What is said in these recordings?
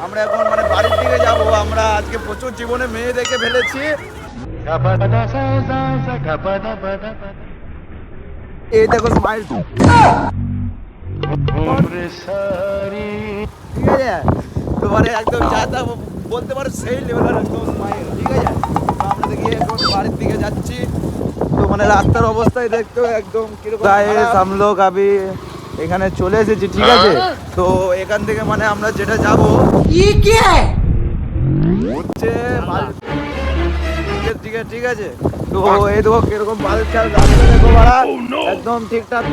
আমরা এখন মানে বাড়ির দিকে যাব। আমরা আজকে প্রচুর জীবনে মেয়ে দেখে ফেলেছি। এই দেখো স্মাইল, ঠিক আছে? তোমার একদম যা তা বলতে পারো সেই লেভেলের একদম স্মাইল, ঠিক আছে? তো আমরা দেখি এখন বাড়ির দিকে যাচ্ছি। তো মানে রাস্তার অবস্থায় দেখতো একদম কিরকম। গাইস हम लोग अभी এখানে চলে এসেছি, ঠিক আছে? তো এখান থেকে মানে আমরা যেটা যাব হচ্ছে দিকে, ঠিক আছে? তো এই দেখো কিরকম বালছাল রাস্তা, দেখো বাড়া একদম ঠিকঠাক।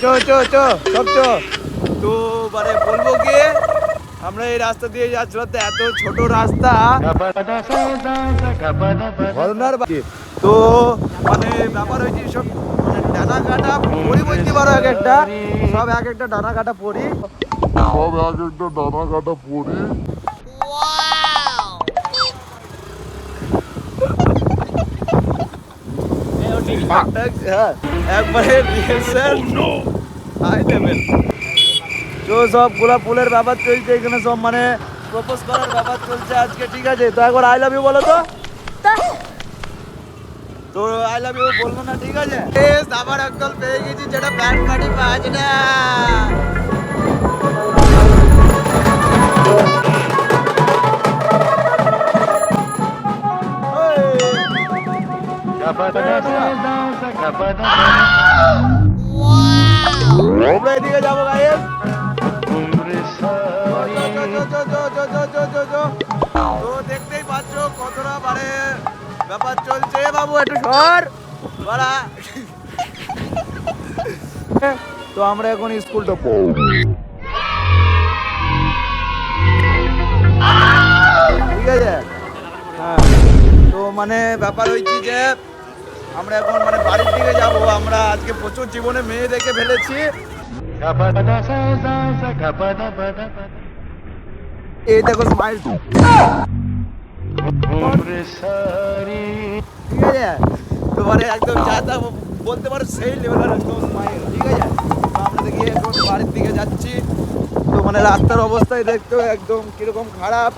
চো চো চো সব চো। তো মানে বলবো কি, আমরা এই রাস্তা দিয়ে যাচ্ছিলাম, তো এত ছোট রাস্তা, তো মানে ব্যাপার হয়েছে সব মানে ডানা কাটা পরি বলতে পারো, এক একটা সব এক একটা ডানা কাটা পরি, হ্যাঁ একবারে রিহার্সাল হাই লেভেল। তো সব গোলাপ ফুলের ব্যাপার চলছে এখানে, সব মানে প্রপোজ করার ব্যাপার চলছে আজকে, ঠিক আছে? তো একবার আই লাভ ইউ বলো তো। তো আই লাভ ইউ বলবো না, ঠিক আছে? আবার একদল পেয়ে গেছি যেটা ব্যান্ড পার্টি বাজ না। আমরা এদিকে যাবো গাইস। তো দেখতেই পাচ্ছ কতটা মানে ব্যাপার চলছে। বাবু একটু সর বাড়া। তো আমরা এখন স্কুলটা ঠিক আছে, হ্যাঁ। তো মানে ব্যাপার হয়েছে যে আমরা এখন মানে বাড়ির দিকে যাব। আমরা আজকে প্রচুর জীবনে মেয়ে দেখে ফেলেছি। এই দেখো স্মাইল, ঠিক আছে? তো মানে একদম যা তা বলতে পারো সেই লেভেলের একদম স্মাইল, ঠিক আছে? তো আমরা দেখি এখন বাড়ির দিকে যাচ্ছি। তো মানে রাস্তার অবস্থায় দেখতো একদম কিরকম খারাপ।